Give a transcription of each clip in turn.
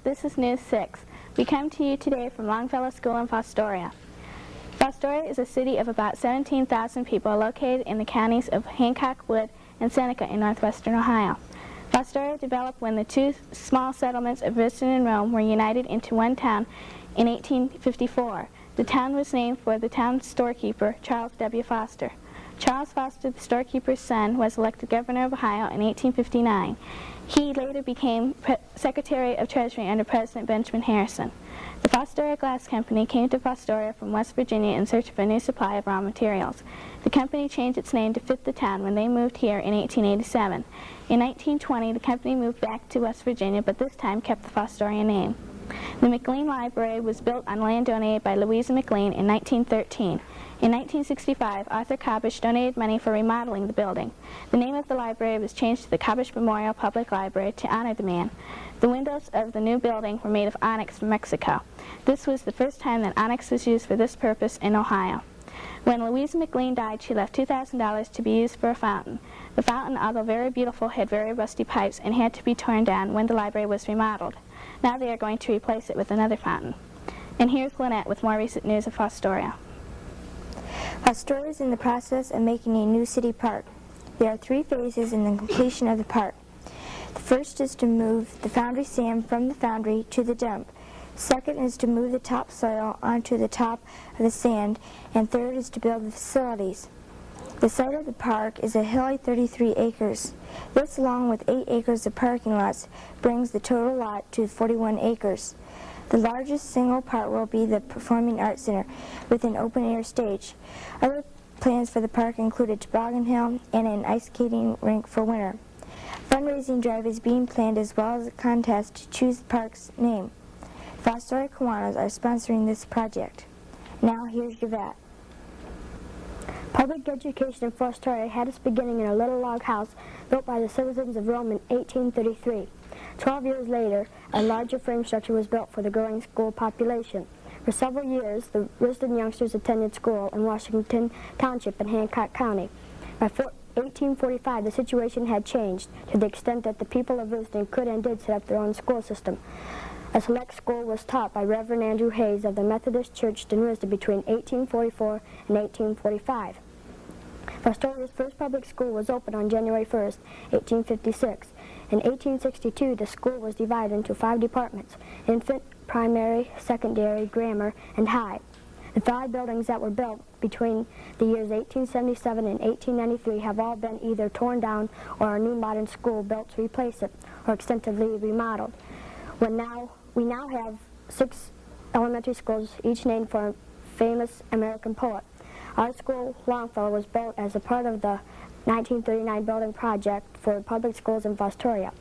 this is News 6. We come to you today from Longfellow School in Fostoria. Fostoria is a city of about 17,000 people located in the counties of Hancock, Wood, and Seneca in northwestern Ohio. Fostoria developed when the two small settlements of Riston and Rome were united into one town in 1854. The town was named for the town's storekeeper, Charles W. Foster. Charles Foster, the storekeeper's son, was elected governor of Ohio in 1859. He later became Secretary of Treasury under President Benjamin Harrison. The Fostoria Glass Company came to Fostoria from West Virginia in search of a new supply of raw materials. The company changed its name to fit the town when they moved here in 1887. In 1920, the company moved back to West Virginia, but this time kept the Fostoria name. The Mclean Library was built on land donated by Louisa Mclean in 1913. In 1965, Arthur Kabish donated money for remodeling the building. The name of the library was changed to the Kabish Memorial Public Library to honor the man. The windows of the new building were made of onyx from Mexico. This was the first time that onyx was used for this purpose in Ohio. When Louisa McLean died, she left $2,000 to be used for a fountain. The fountain, although very beautiful, had very rusty pipes and had to be torn down when the library was remodeled. Now they are going to replace it with another fountain. And here's Lynette with more recent news of Fostoria. Fostoria is in the process of making a new city park. There are 3 phases in the completion of the park. The first is to move the foundry sand from the foundry to the dump. Second is to move the topsoil onto the top of the sand. And third is to build the facilities. The site of the park is a hilly 33 acres. This, along with 8 acres of parking lots, brings the total lot to 41 acres. The largest single part will be the Performing Arts Center with an open-air stage. Other plans for the park include a toboggan hill and an ice skating rink for winter. A fundraising drive is being planned as well as a contest to choose the park's name. Fostoria Kiwanis are sponsoring this project. Now here's Yvette. Public education in Fostoria had its beginning in a little log house built by the citizens of Rome in 1833. 12 years later, a larger frame structure was built for the growing school population. For several years, the Riston youngsters attended school in Washington Township in Hancock County. By 1845, the situation had changed to the extent that the people of Riston could and did set up their own school system. A select school was taught by Reverend Andrew Hayes of the Methodist Church in Riston between 1844 and 1845. Fostoria's first public school was opened on January 1st, 1856. In 1862, the school was divided into 5 departments: infant, primary, secondary, grammar, and high. The 5 buildings that were built between the years 1877 and 1893 have all been either torn down or a new modern school built to replace it, or extensively remodeled. We now have 6 elementary schools, each named for a famous American poet. Our school, Longfellow, was built as a part of the 1939 building project for public schools in Fostoria.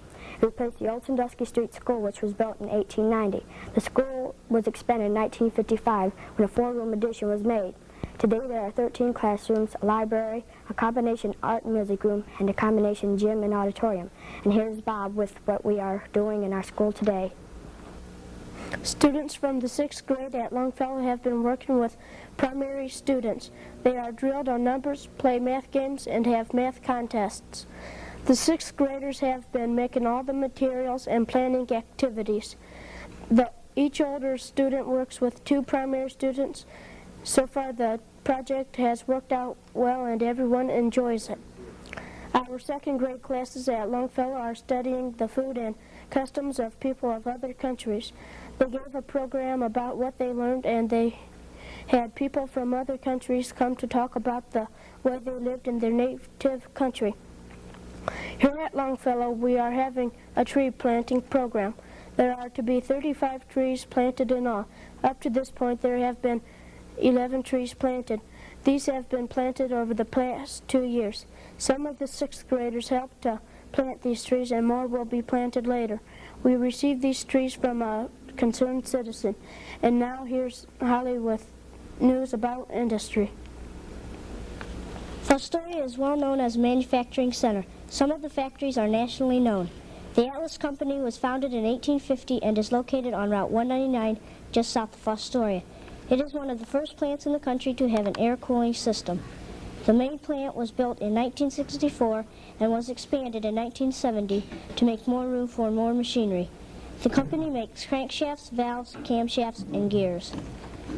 It replaced the old Sandusky Street School, which was built in 1890. The school was expanded in 1955 when a 4-room addition was made. Today there are 13 classrooms, a library, a combination art and music room, and a combination gym and auditorium. And here's Bob with what we are doing in our school today. Students from the 6th grade at Longfellow have been working with primary students. They are drilled on numbers, play math games, and have math contests. The 6th graders have been making all the materials and planning activities. Each older student works with 2 primary students. So far the project has worked out well and everyone enjoys it. Our 2nd grade classes at Longfellow are studying the food and customs of people of other countries. They gave a program about what they learned, and they had people from other countries come to talk about the way they lived in their native country. Here at Longfellow, we are having a tree planting program. There are to be 35 trees planted in all. Up to this point, there have been 11 trees planted. These have been planted over the past 2 years. Some of the 6th graders helped to plant these trees, and more will be planted later. We received these trees from a concerned citizen. And now here's Holly with news about industry. Fostoria is well known as a manufacturing center. Some of the factories are nationally known. The Atlas Company was founded in 1850 and is located on Route 199 just south of Fostoria. It is one of the first plants in the country to have an air cooling system. The main plant was built in 1964 and was expanded in 1970 to make more room for more machinery. The company makes crankshafts, valves, camshafts, and gears.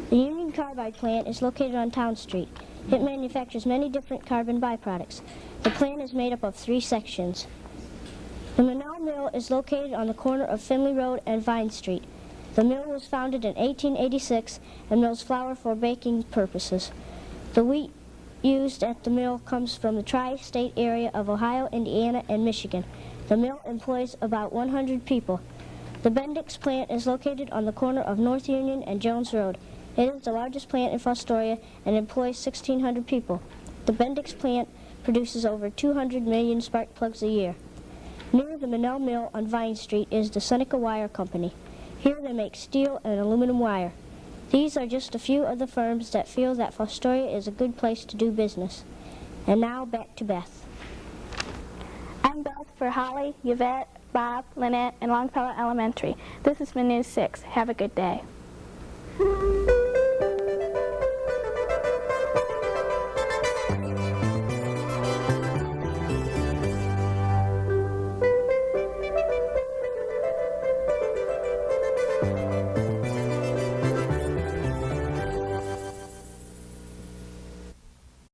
The Union Carbide plant is located on Town Street. It manufactures many different carbon byproducts. The plant is made up of 3 sections. The Monal Mill is located on the corner of Finley Road and Vine Street. The mill was founded in 1886 and mills flour for baking purposes. The wheat used at the mill comes from the tri-state area of Ohio, Indiana, and Michigan. The mill employs about 100 people. The Bendix plant is located on the corner of North Union and Jones Road. It is the largest plant in Fostoria and employs 1,600 people. The Bendix plant produces over 200 million spark plugs a year. Near the Monal Mill on Vine Street is the Seneca Wire Company. Here they make steel and aluminum wire. These are just a few of the firms that feel that Fostoria is a good place to do business. And now back to Beth. I'm Beth for Holly, Yvette, Bob, Lynette, and Longfellow Elementary. This has been News 6. Have a good day.